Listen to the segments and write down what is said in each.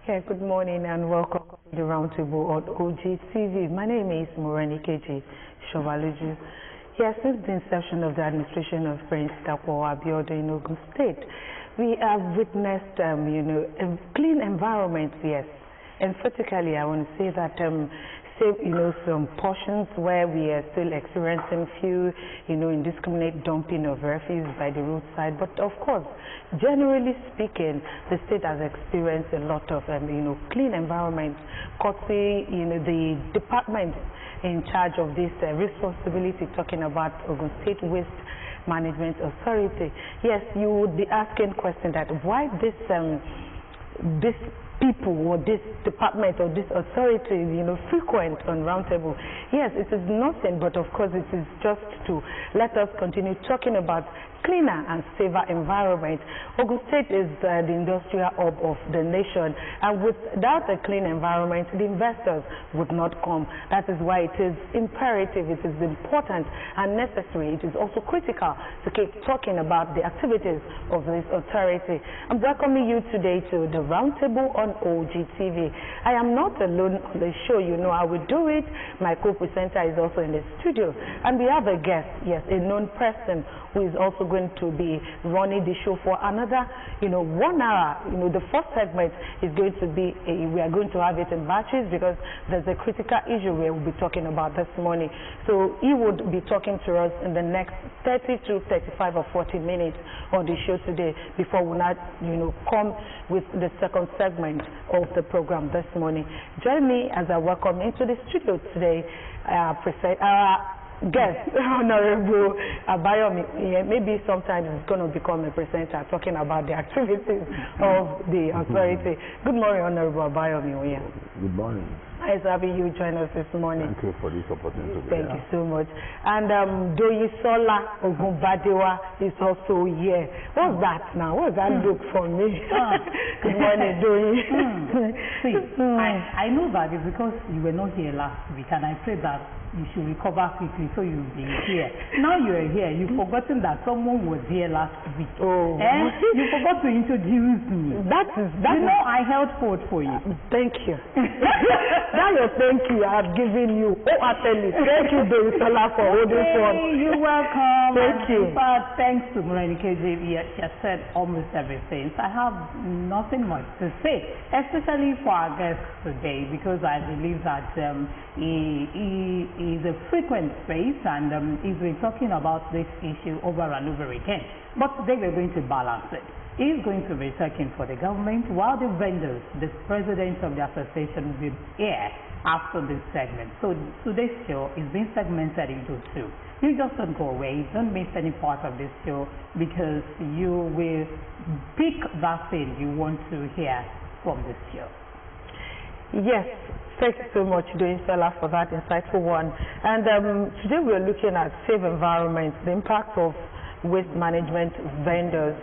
Yeah, good morning and welcome to the Roundtable on OGTV. My name is Morenikeji Shovaluju. Yes, since the inception of the administration of Prince Dapo Abiodun in Ogun State, we have witnessed, a clean environment, yes. Emphatically, I want to say that some portions where we are still experiencing few, indiscriminate dumping of refuse by the roadside. But of course, generally speaking, the state has experienced a lot of, clean environment. Courtesy, the department in charge of this responsibility, talking about Ogun State Waste Management Authority. Yes, you would be asking question that why this people or this department or this authority, frequent on Roundtable. Yes, it is nothing, but of course it is just to let us continue talking about cleaner and safer environment. Ogun State is the industrial hub of the nation, and without a clean environment, the investors would not come. That is why it is imperative, it is important and necessary. It is also critical to keep talking about the activities of this authority. I'm welcoming you today to the Roundtable on OGTV. I am not alone on the show, I will do it. My co-presenter is also in the studio, and we have a guest, yes, a known person who is also going to be running the show for another, 1 hour. The first segment is going to be, we are going to have it in batches because there's a critical issue we will be talking about this morning. So he would be talking to us in the next 30 to 35 or 40 minutes on the show today before we not, come with the second segment of the program this morning. Join me as I welcome into the studio today, guest, Honorable Abayomi. Maybe sometimes it's going to become a presenter talking about the activities of the authority. Good morning, Honorable Abayomi. Good morning. Nice having you join us this morning. Thank you for this opportunity. Thank you so much. And Doyisola Ogunbadewa is also here. What's that now? What's that look for me? Good morning, Doyi. See, I know that it's because you were not here last week, and I pray that you should recover quickly so you'll be here. Now you are here. You've forgotten that someone was here last week. Oh. And you forgot to introduce me. I held forth for you. Thank you. Now your thank you I have given you. Thank you, Doyisola, for holding forth. You're welcome. Thank you. In fact, thanks to Morenikeji, he has said almost everything. So I have nothing much to say, especially for our guest today, because I believe that he is a frequent face, and he's been talking about this issue over and over again. But today we're going to balance it. He's going to be talking for the government, while the vendors, the president of the association, will be here after this segment. So today's show is being segmented into two. You just don't go away, don't miss any part of this show, because you will pick that thing you want to hear from this show. Yes. Thank you so much, Doyisola, for that insightful one. And today we are looking at safe environment, the impact of waste management vendors.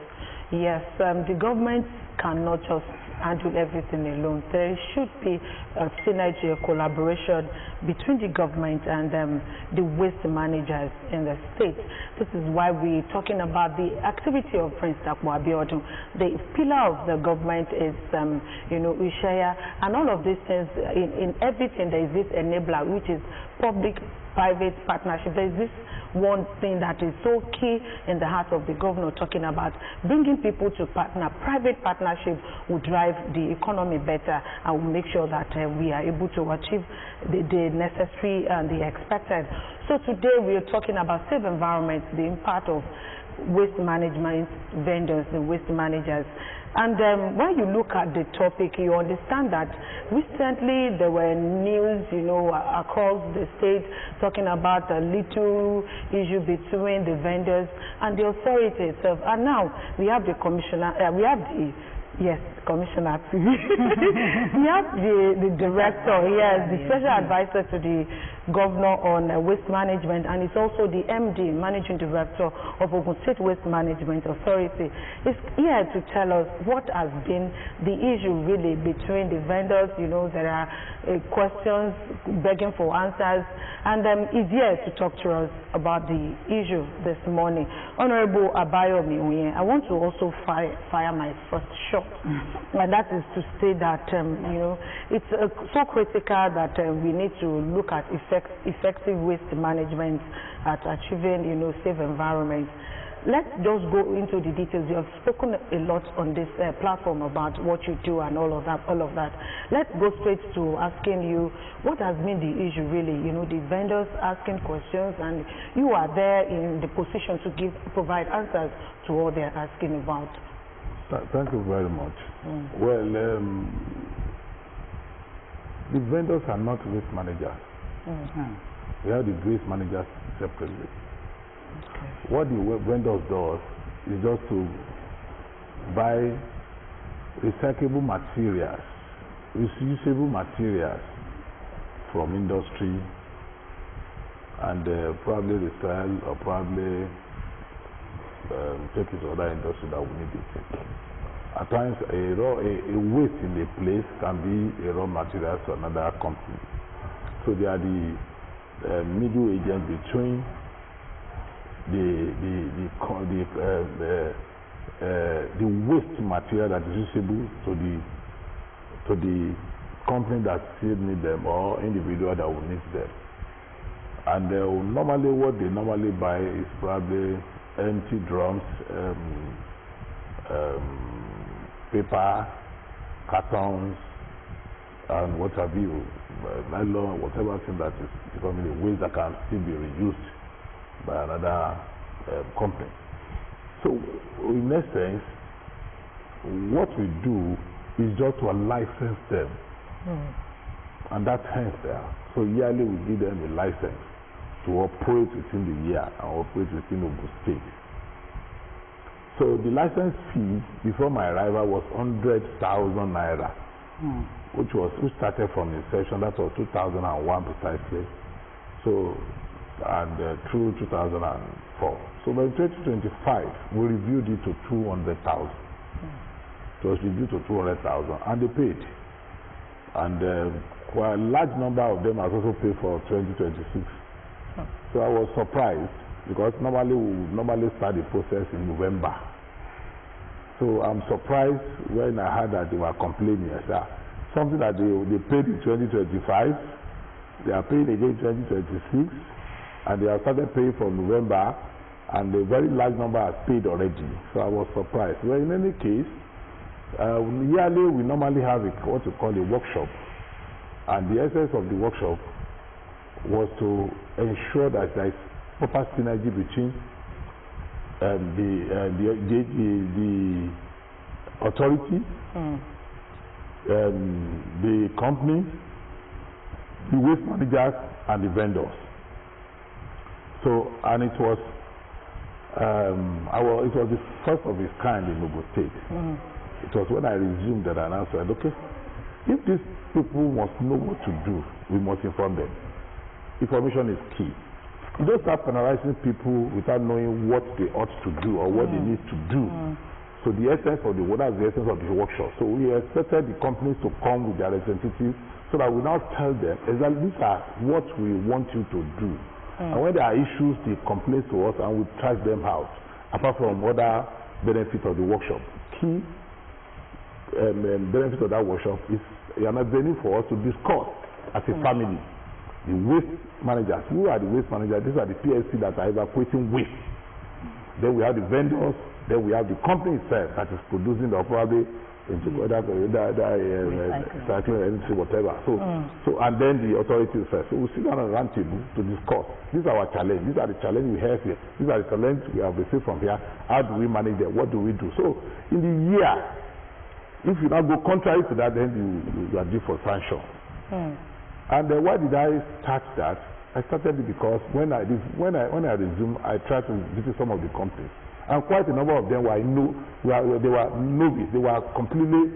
Yes, the government cannot just handle everything alone. There should be a synergy, a collaboration between the government and the waste managers in the state. This is why we're talking about the activity of Prince Dapo Abiodun. The pillar of the government is, Ushaya, and all of these things. In everything, there is this enabler, which is public-private partnership. There is this one thing that is so key in the heart of the governor, talking about bringing people to partner. Private partnership will drive the economy better and will make sure that we are able to achieve the necessary and the expected. So today we are talking about safe environment, the impact of waste management vendors, the waste managers. And when you look at the topic, you understand that recently there were news, across the state talking about a little issue between the vendors and the authority itself. And now we have the commissioner, commissioner. We have the director, yes, the special advisor to the Governor on Waste Management, and is also the MD, Managing Director of Ogun State Waste Management Authority. He's here to tell us what has been the issue really between the vendors. You know, there are questions begging for answers, and he's here to talk to us about the issue this morning. Honorable Abayomi, I want to also fire my first shot, and that is to say that you know, it's so critical that we need to look at effective waste management at achieving, you know, safe environment. Let's just go into the details. You have spoken a lot on this platform about what you do and all of that. Let's go straight to asking you, what has been the issue really? You know, the vendors asking questions, and you are there in the position to provide answers to what they're asking about. Thank you very much. Well, the vendors are not waste managers. We have the waste managers separately. Okay. What the vendors does is just to buy recyclable materials, reusable materials from industry, and probably resell or probably take it to other industry that will need it. At times, a waste in a place can be a raw material to another company. So they are the middle agent between the waste material that is usable to the company that still need them, or individual that will need them. And normally what they normally buy is probably empty drums, paper, cartons, and what have you, nylon, whatever thing that is becoming a waste that can still be reused by another company. So, in essence, what we do is just to license them, and that's hence there. So yearly we give them a license to operate within the year and operate within Ogun State. So the license fee before my arrival was 100,000 naira, which started from inception. That was 2001 precisely. So, and through 2004. So by 2025, we reviewed it to 200,000. It was reviewed to 200,000, and they paid. And quite a large number of them has also paid for 2026. So I was surprised, because normally we would normally start the process in November. So I'm surprised when I heard that they were complaining. I said, something that they paid in 2025, they are paying again in 2026, and they have started paying for November, and a very large number has paid already. So I was surprised. Well, in any case, yearly we normally have what we call a workshop, and the essence of the workshop was to ensure that there is proper synergy between the authority, the company, the waste managers, and the vendors. So, and it was the first of its kind in Ogun State. It was when I resumed that I announced, okay, if these people must know what to do, we must inform them. Information is key. You don't start penalizing people without knowing what they ought to do or what they need to do. So the essence of that's the essence of the workshop. So we expected the companies to come with their representatives so that we now tell them exactly these are what we want you to do. And when there are issues, they complain to us and we track them out. Apart from other benefits of the workshop, key benefit of that workshop is an avenue for us to discuss as a family. The waste managers, who are the waste managers? These are the PSC that are evacuating waste. Then we have the vendors, then we have the company itself that is producing the probably cycling anything, whatever. So and then the authority itself. So we sit down on a roundtable to discuss. These are our challenge. These are the challenge we have here. These are the challenge we have received from here. How do we manage them? What do we do? So in the year, if you now go contrary to that, then you are due for sanction. And why did I start that? I started it because when I resumed, I tried to visit some of the companies, and quite a number of them they were novice. They were completely,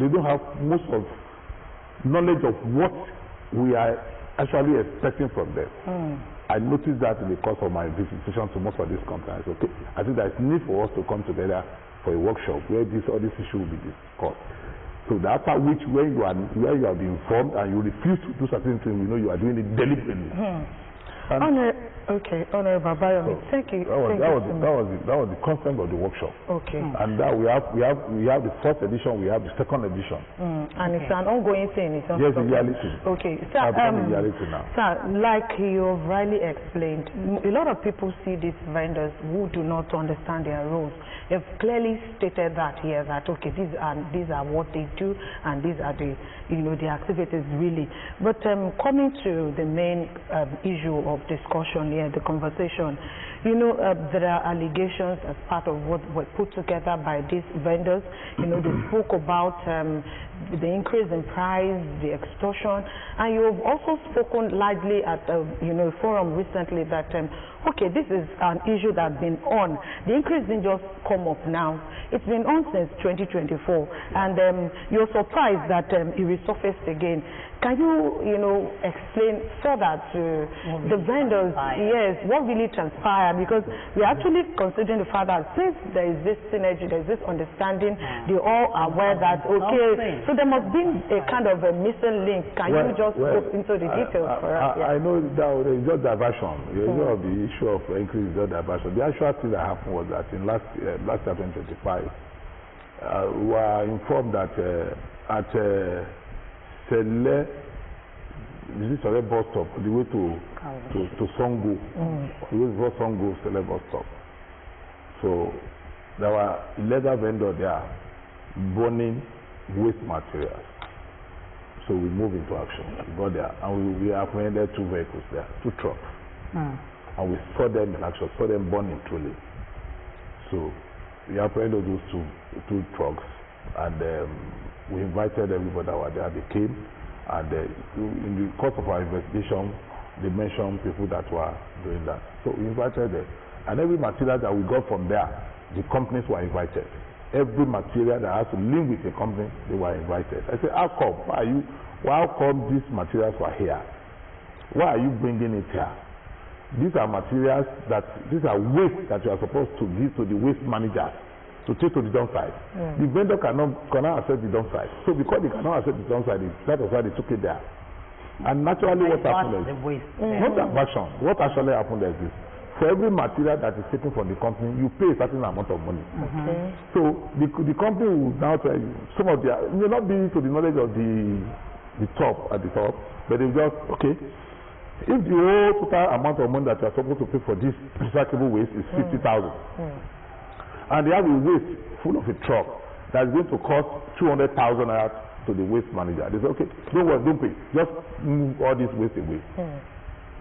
they don't have most of knowledge of what we are actually expecting from them. I noticed that in the course of my visitation to most of these companies. Okay, I think there is need for us to come together for a workshop where all these issues will be discussed. So after which, when you have been informed and you refuse to do certain things, you know you are doing it deliberately. Honorable Bayomi, thank you. That was the content of the workshop. Okay. And that we have the first edition, we have the second edition. And it's an ongoing thing. It's yes, the reality. Okay. So, reality now. Sir, like you've rightly explained, a lot of people see these vendors who do not understand their roles. You've clearly stated that here, that okay, these are what they do, and these are the the activities really. But coming to the main issue of discussion here, the conversation, there are allegations as part of what were put together by these vendors. They spoke about the increase in price, the extortion, and you have also spoken largely at a forum recently that okay, this is an issue that's been on. The increase didn't just come up now. It's been on since 2024, and you're surprised that it resurfaced again. Can you, explain further to the vendors, yes, what really transpired? Because we're actually considering the fact that since there is this synergy, there is this understanding, they all are aware that, okay, so there must be a kind of a missing link. Can you just go into the details for us? I know that there is just diversion. The issue of increase is just diversion. The actual thing that happened was that in last year, 2025, we were informed that at Sele, this is a bus stop, the way to Songo, the way to Songo, Sele bus stop. So there were illegal vendors there burning waste materials. So we moved into action. We got there and we apprehended 2 vehicles there, 2 trucks. And we saw them in action, saw them burning truly. So we apprehended those two trucks, and we invited everybody that were there. They came, and in the course of our investigation, they mentioned people that were doing that. So we invited them, and every material that we got from there, the companies were invited. Every material that has to link with a company, they were invited. I said, how come? How come these materials were here? Why are you bringing it here? These are materials these are waste that you are supposed to give to the waste manager to take to the dump site. The vendor cannot accept the dump site. So because they cannot accept the dump site, that is why they took it there. And naturally what happened is, what actually happened is this. For every material that is taken from the company, you pay a certain amount of money. So the company will now tell you, some of it may not be to the knowledge of the top at the top, but they just, okay, if the whole total amount of money that you are supposed to pay for this recyclable waste is 50,000, and they have a waste full of a truck that is going to cost 200,000 naira to the waste manager, they say, okay, don't worry, don't pay, just move all this waste away.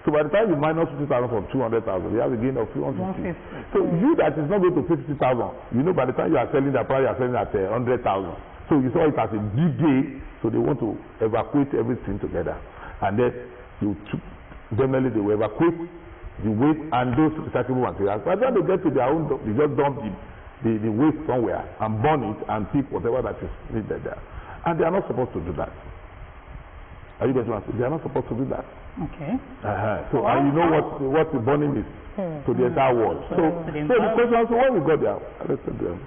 So by the time you minus 50,000 from 200,000, you have a gain of 150. So you that is not going to pay 50,000, by the time you are selling that price, you are selling at 100,000. So you saw it as a big gain, so they want to evacuate everything together, and then generally they will evacuate the waste and those recyclable materials. By the time they get to their own, they just dump the waste somewhere and burn it and pick whatever that is needed there. And they are not supposed to do that. Are you getting what I'm saying? They are not supposed to do that. Okay. So and you know what the burning is to the entire world. So the question is, when we got there, I listened to them.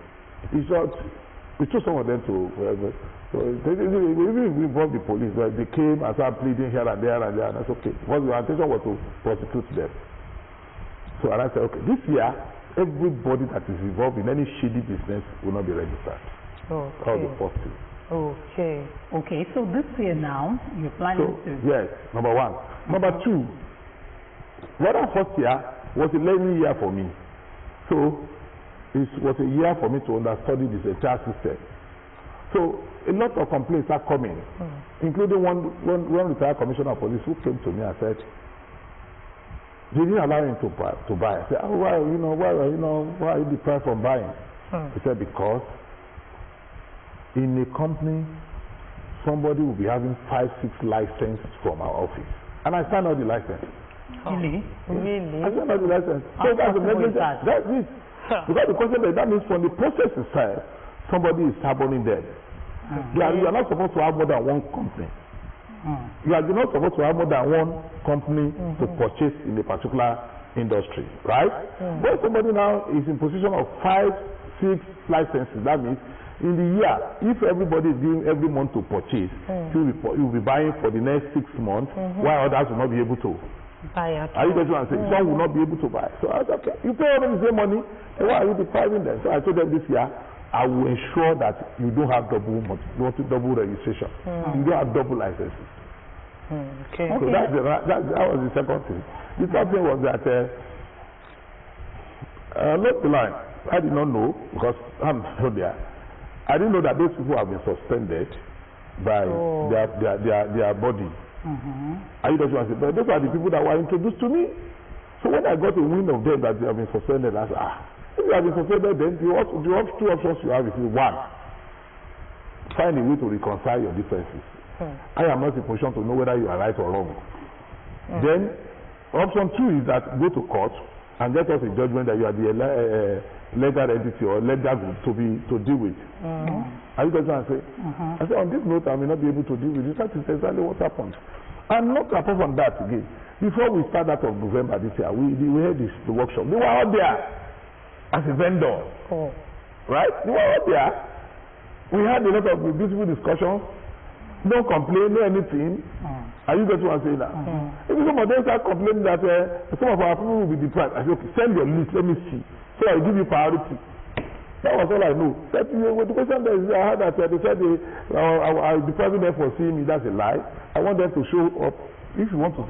We took some of them to wherever. So we involved the police. They came and started pleading here and there and there, and that's okay. Because our intention was to prosecute them. So and I said, okay, this year everybody that is involved in any shady business will not be registered. Okay. Called the first thing. Okay, so this year now, you're planning to... Yes, number 1. Number 2, what first year was a learning year for me. So, it was a year for me to understudy this entire system. So, a lot of complaints are coming, including one retired commissioner of police who came to me and said, they didn't allow him to buy. I said, why are you deprived from buying? He said, because in a company, somebody will be having 5-6 licenses from our office. And I signed out the license. Really? I signed out the license. So that's the negligence. That's it. Because the question is, that means from the process itself, somebody is saboting them. You are not supposed to have more than one company. You are not supposed to have more than one company to purchase in a particular industry, right? But somebody now is in position of 5, 6 licenses. That means in the year, if everybody is giving every month to purchase, you will be buying for the next 6 months, while others will not be able to buy. Are you getting what I'm saying? Some will not be able to buy. So I said, okay, you pay all the same money, then why are you depriving them? So I told them this year, I will ensure that you don't have double registration. You don't have double licenses. Okay. So that was the second thing. The third thing was that, not the line, I did not know, because I'm not there. I didn't know that those people have been suspended by their body. Are you just but those are the people that were introduced to me. So when I got a wind of them that they have been suspended, I said, if you have been suspended, then you have 2 options you have. One, find a way to reconcile your differences. I am not in a position to know whether you are right or wrong. Then option 2 is that go to court and get us a judgment that you are the legal entity or legal group to deal with. Are you going to say? I said, on this note, I may not be able to deal with it. That is exactly what happened. And not apart from that again. Before we start out of November this year, we had the workshop. They were out there as a vendor. Right? They were out there. We had a lot of beautiful discussions. No complaint, no anything. Are you going to say that? If some of them start complaining that some of our people will be deprived, I said, okay, send your list, let me see. So I give you priority. That was all I know. That the question that I had that they said I'm depriving them for seeing me. That's a lie. I want them to show up. If you want to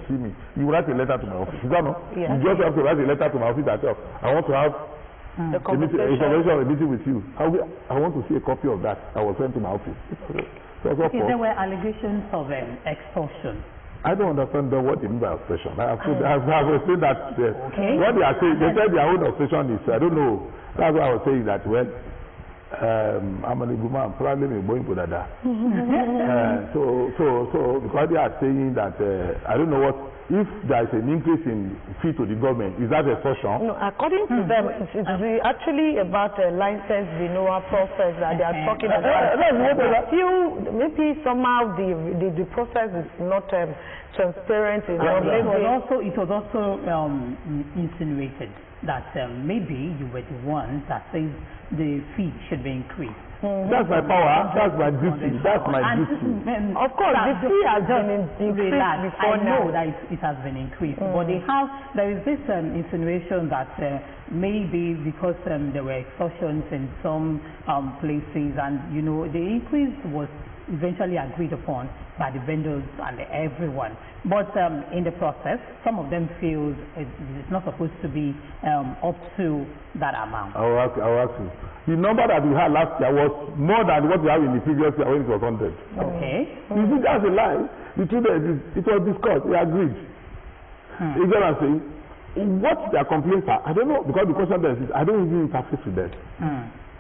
see me, you write a letter to my office. Is that no? Yes. You just have to write a letter to my office that I want to have a meeting with you. I want to see a copy of that. I was sent to my office. There were allegations of extortion. I don't understand what they mean by obsession. I have said that what they are saying, they said their own obsession is, I don't know. That's why I was saying that when I'm an Igbo probably me going to Dada. So because they are saying that I don't know what if there is an increase in fee to the government, is that extortion? No, according to them, it's actually about a license renewal process that they are talking about. Maybe somehow the process is not transparent enough. It was also insinuated that maybe you were the one that says the fee should be increased. That's my power. That's my duty. That's my duty. Of course, the fee has been increased before. I know that it has been increased, but there is this insinuation that maybe because there were extortions in some places, and the increase was eventually agreed upon by the vendors and everyone. But in the process, some of them feel it's not supposed to be up to that amount. I'll ask you. The number that we had last year was more than what we have in the previous year when it was 100. Okay. You see, that's a lie. The truth is, it was discussed. We agreed. You get what I'm saying? What their complaints are, I don't know, because the question there is, I don't even interface with them.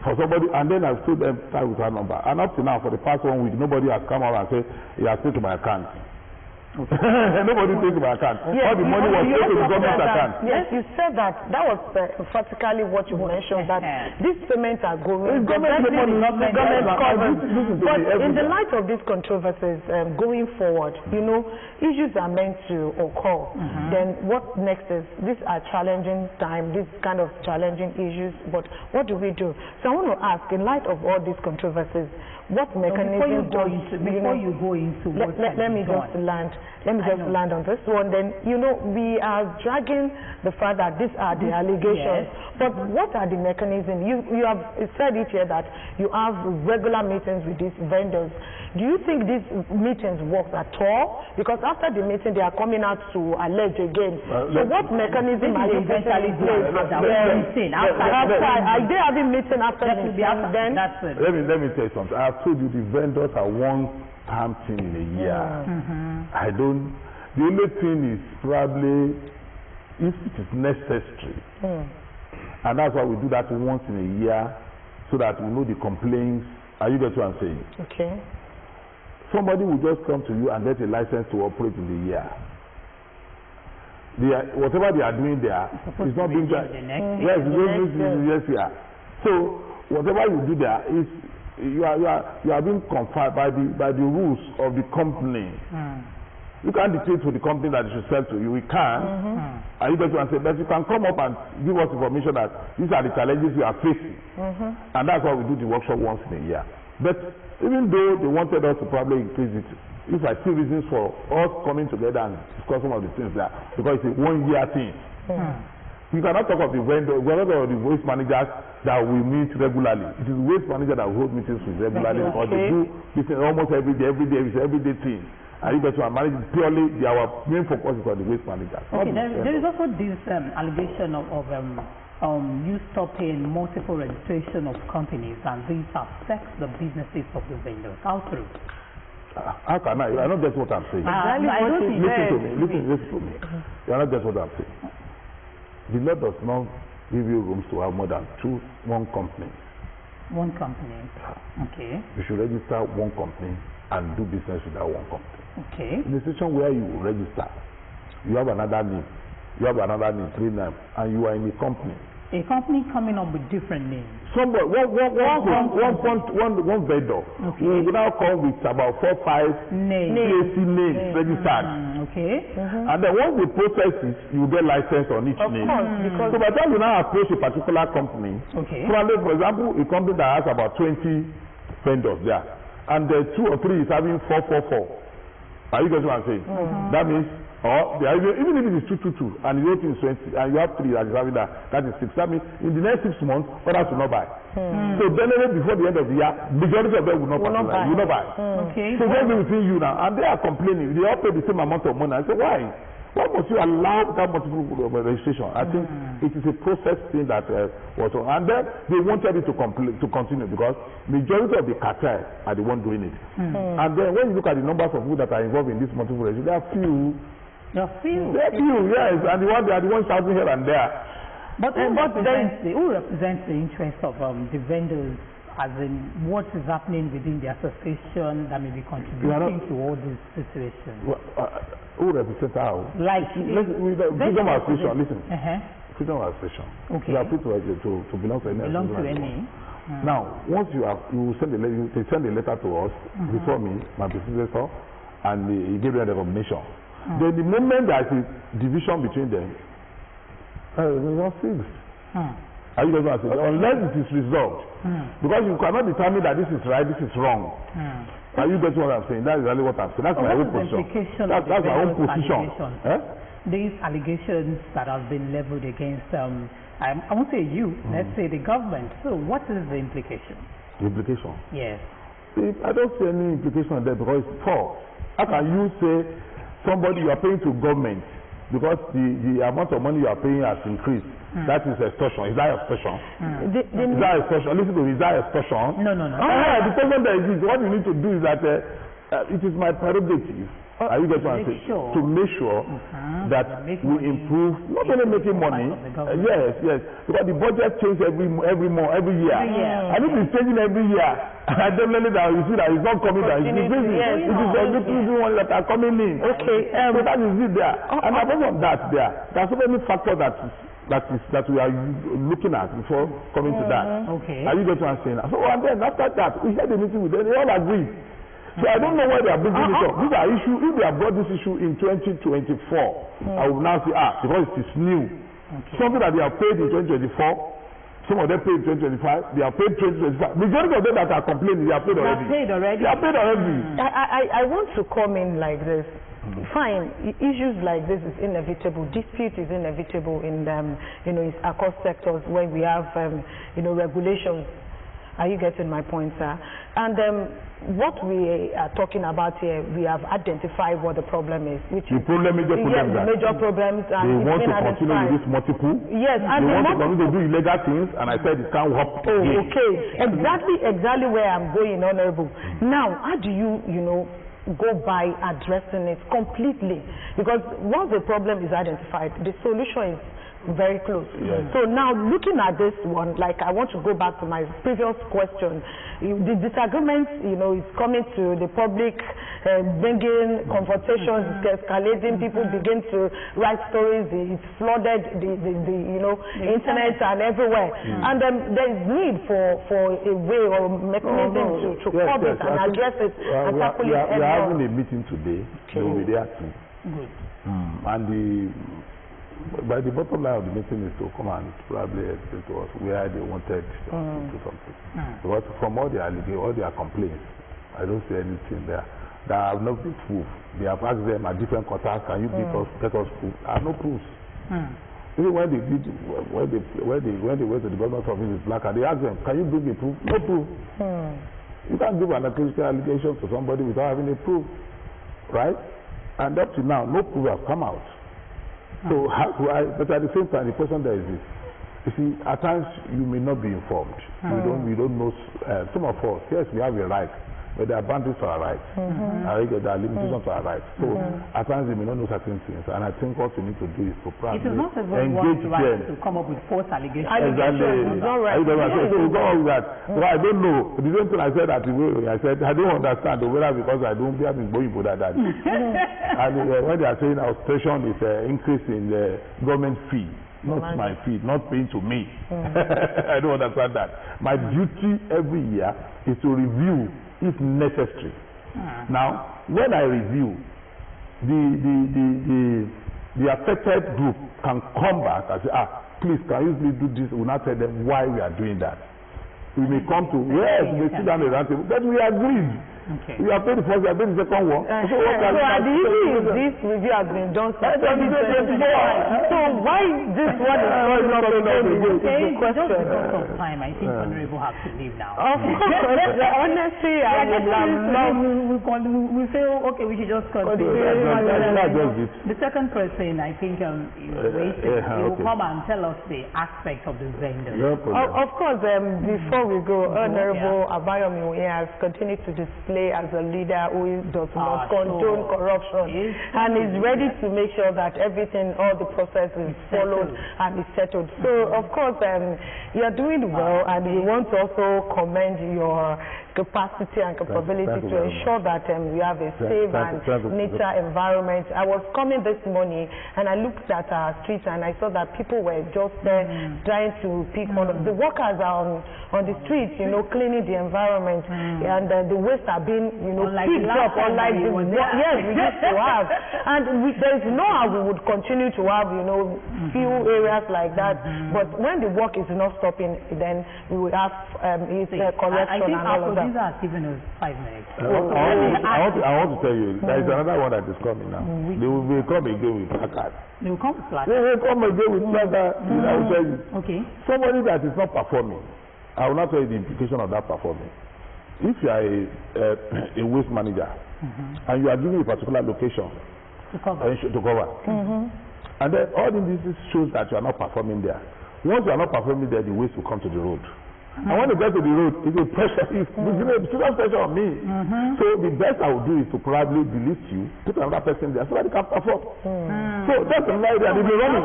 For somebody, and then I've told them start with our number. And up to now, for the past 1 week, nobody has come out and said he has paid to my account. Nobody paid to my account. Yes, all the money was paid to the government account. Yes, you said that. That was practically what you mentioned, that these payments are going. But in the light of these controversies going forward, issues are meant to occur. Then what next is, these are challenging times, these kind of challenging issues, but what do we do? So I want to ask, in light of all these controversies, what mechanism before you go into what let me just land on this one. Then we are dragging the fact that these are the allegations, but what are the mechanisms? You have said it here that you have regular meetings with these vendors. Do you think these meetings work at all? Because after the meeting they are coming out to allege again. So what mechanism are you eventually doing? Are they having meeting after the then? Let me tell you something. I have told you the vendors are one-time thing in a year. The only thing is probably if it is necessary. And that's why we do that once in a year, so that we know the complaints. Are you getting what I'm saying? Okay. Somebody will just come to you and get a license to operate in the year. Whatever they are doing there is not being done. Yes, yeah. So whatever you do there is you are being confined by the rules of the company. You can't dictate to the company that it should sell to you. We can. And you better say, but you can come up and give us information that these are the challenges we are facing. And that's why we do the workshop once in a year. But even though they wanted us to probably increase it, if I see reasons for us coming together and discuss some of the things there, because it's a 1 year thing. You cannot talk of the vendor, whether or the waste managers that we meet regularly. It is the waste manager that we hold meetings with regularly, because they do business almost every day. It's an everyday thing. And you better manage it purely, our main focus is on the waste manager. Okay, there is also this allegation of you stopping multiple registration of companies, and this affects the businesses of the vendors. How true? How can I don't get what I'm saying. Listen to me. You are not get what I'm saying. The law does not give you rooms to have more than one company. One company. Okay. You should register one company and do business with that one company. Okay. In the situation where you register, you have another name, 3 names, and you are in a company. A company coming up with different names. One vendor will now come with about 4 or 5 names registered. Okay. And then once the process is, you get license on each name. So by the time you now approach a particular company, probably for example, a company that has about 20 vendors there, and the 2 or 3 is having 444. Are you getting what I'm saying? That means, even if it is 222 and the whole thing is 20 and you have 3 that is having that is 6. That means in the next 6 months, others will not buy. So generally before the end of the year, majority of them will not buy. Okay. So they'll be within you now, and they are complaining. They all pay the same amount of money. I say, why? Why must you allow that multiple registration? I think it is a process thing that was on. And then they wanted it to continue because majority of the cartel are the one doing it. And then when you look at the numbers of people that are involved in this multiple registration, there are few. There are few, yes. And they are the ones shouting here and there. But who represents the interest of the vendors, as in what is happening within the association that may be contributing to all this situation? Who represents how? Like freedom of association. Listen. Freedom of association. Okay. You are free to belong to any. Belong to any. Now, once you send they send a letter to us before me, my predecessor, and he gave them the recognition. Then the moment there is a division between them, they are fixed. Are you going to say? Unless it is resolved, because you cannot determine that this is right, this is wrong. Are you getting what I'm saying? That is really what I'm saying. That's my own position. That's my own position. These allegations that have been leveled against, I won't say you, let's say the government. So what is the implication? The implication? Yes. See, I don't see any implication there because it's false. How can you say somebody you are paying to government because the amount of money you are paying has increased? That is extortion. Is that extortion? Is that extortion? Listen to me. Is that extortion? No. The problem that exists, what you need to do is that it is my prerogative. Are you getting what I'm saying? To make sure that we improve, not only making money. Yes. Because the budget changes every year. And if it's changing every year, I definitely that you see that it's not coming down. It's increasing. It is the ones that are coming in. Okay. So that is it there. And apart from that, there are so many factors that we are looking at before coming to that. Okay. Are you getting what I'm saying? So and then after that, we had a meeting with them. They all agreed. So I don't know why they are bringing it up. These are issues. If they have brought this issue in 2024, I will now say, because it is new. Something that they have paid in 2024, some of them paid in 2025, they have paid 2025. Majority of them that are complaining, they are paid already. They are paid already. I want to come in like this. Fine, issues like this is inevitable. Dispute is inevitable in across sectors where we have regulations. Are you getting my point, sir? And what we are talking about here, we have identified what the problem is. Which the major problems. And they want to continue with this multiple. Yes, and they want to continue to do illegal things, and I said it can't work. Okay, exactly where I'm going, Honorable. Now, how do you go by addressing it completely? Because once the problem is identified, the solution is very close. So now looking at this one, like I want to go back to my previous question. The disagreement, is coming to the public bringing confrontations, escalating. People begin to write stories. It's flooded the internet and everywhere. And there is need for a way or mechanism to curb it and address it and tackle it. We are having a meeting today. They will be there too. Good. And by the bottom line of the meeting is to come and probably explain to us where they wanted to do something. Because from all their complaints, I don't see anything there. There are no proof. They have asked them at different quarters, can you get us proof? There are no proofs. Even when they went to the government office in Black, they asked them, can you bring a proof? No proof. You can't give an allegation to somebody without having a proof, right? And up to now, no proof has come out. So how do but at the same time, the question there is this. You see, at times you may not be informed. We don't know. Some of us, yes, we have a right, but there are boundaries to our rights. There are limitations to our rights. So at times we may not know certain things. And I think what we need to do is to probably engage them. To come up with false allegations. Exactly. It's not right. So we go on with that. Well, I don't know. The same thing I said at the way, I said, I don't understand whether because I don't have been going for that. And when they are saying our station is increase in the government fee, not my fee, not paying to me. I don't understand that. My duty every year is to review if necessary. Now, when I review, the affected group can come back and say, please, can you please do this? We will not tell them why we are doing that. We may come to, yes, we may sit down at the round table, but we agreed. We have paid the first, we have paid the second one. So at the issue is this review has been done since 2024. So why this one is not the question? Just of time, I think Honorable has to leave now. Of course, honestly, I would love. We say, okay, we should just continue. The second person, I think, is waiting. He will come and tell us the aspect of the vendor. Of course, before we go, Honorable Abayomi has continued to display as a leader who does not condone corruption and is ready to make sure that everything, all the process is followed and is settled. So, of course, you are doing well, and we want to also commend your capacity and capability to ensure that we have a safe and nature environment. I was coming this morning and I looked at our streets and I saw that people were just trying to pick one of the workers are on the streets, cleaning the environment, and the waste are being, picked up, unlike the we used to have. And there is no how we would continue to have, few areas like that. But when the work is not stopping, then we will have correction and all of that. These are given us 5 minutes. I want to tell you, there is another one that is coming now. They will come again with placards. They will come with placards? They will come again with placards. I will tell you. Okay. Somebody that is not performing, I will not tell you the implication of that performing. If you are a waste manager and you are given a particular location to cover, and then all this shows that you are not performing there. Once you are not performing there, the waste will come to the road. I want to get to the road. It will pressure. It's serious pressure on me. So the best I will do is to probably delete you, put another person there so that they can perform. So that's the idea. They've been running.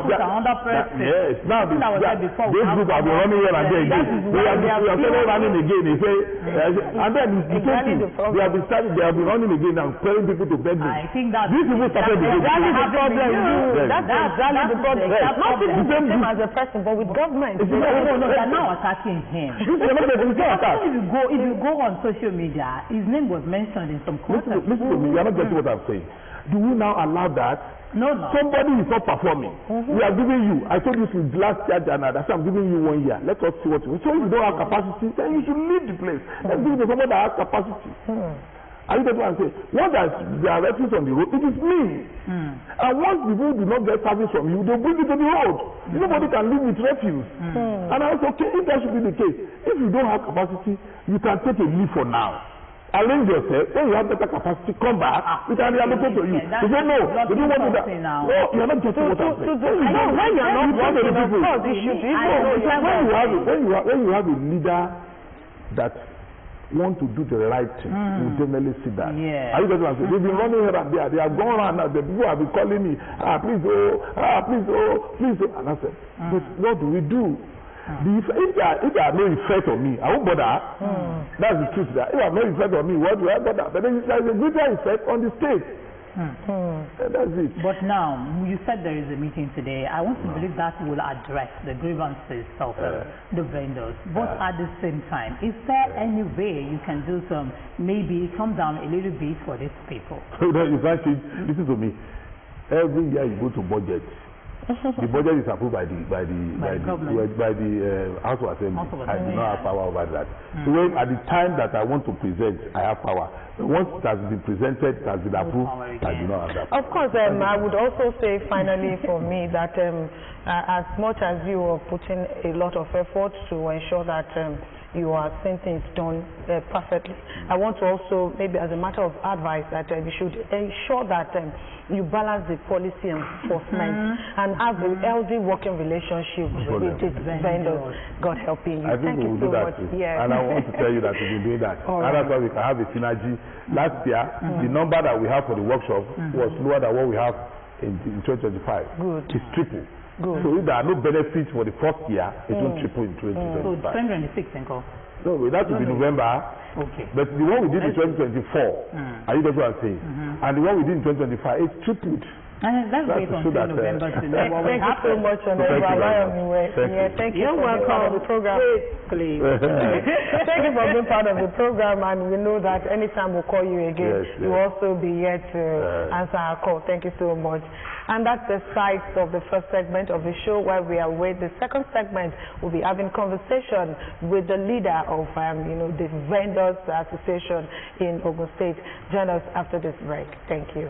Yes. Now this group have been running here and there again. They are started running again. They say, and then they have been running again and telling people to beg me. I think that these people started the problem. That's exactly the problem. Not even the same as a person, but with government. No, they are now attacking him. If you go on social media, his name was mentioned in some context. Listen to me, you are not getting what I'm saying. Do we now allow that? No. Somebody is not performing. We are giving you, I told you since last year, January, that's why I'm giving you 1 year. Let us see what you do. So if you don't have capacity, then you should leave the place. Let's give it to somebody that has capacity. Are you the one saying, once there are refuse on the road, it is me. And once people do not get service from you, they bring it to the road. Nobody can live with refuse. And I said, okay, if that should be the case, if you don't have capacity, you can take a leave for now. Arrange yourself. When you have better capacity, come back. We can reallocate to you. You say no, you don't want to do that. No, you are not getting what I'm saying. When you are not working, of course, you should be. When you have a leader that want to do the right thing, you generally see that. Are you getting what I'm saying? They've been running here and there. They have gone around now. The people have been calling me, please, please, please. And I said, but what do we do? If they are no effect on me, I won't bother. That's the truth. If I have no effect on me, what do I bother? But then there is a greater effect on the state. That's it. But now, you said there is a meeting today. I want to believe that will address the grievances of the vendors. But at the same time, is there any way you can do some, maybe come down a little bit for these people? You can't change. Listen to me. Every year you go to budget. The budget is approved by the House of Assembly. I do not have power over that. So when, at the time that I want to present, I have power. But once it has been presented, it has been approved, I do not have that power. Of course, I would also say finally for me that as much as you are putting a lot of effort to ensure that you are seeing things done perfectly, I want to also, maybe as a matter of advice, that you should ensure that you balance the policy enforcement and have a healthy working relationship with the vendors. God helping you. I think we will do that too. Yes. And I want to tell you that we've been doing that. And that's why we can have a synergy. Last year, the number that we have for the workshop was lower than what we have in 2025. Good. It's triple. Good. So if there are no benefits for the first year, it will triple in 2025. So 2026, Uncle? No, that will be November. Okay. But the one we did in 2024, are you get what I'm saying? And the one we did in 2025, it's tripled. Let's wait until November to know what will happen. Thank you so much, Honorable. Thank you. You're welcome. The program. Please. Thank you for being part of the program, and we know that anytime we'll call you again, you'll also be here to answer our call. Thank you so much. And that's the side of the first segment of the show, where we are with the second segment. We'll be having conversation with the leader of the Vendors Association in Ogun State. Join us after this break. Thank you.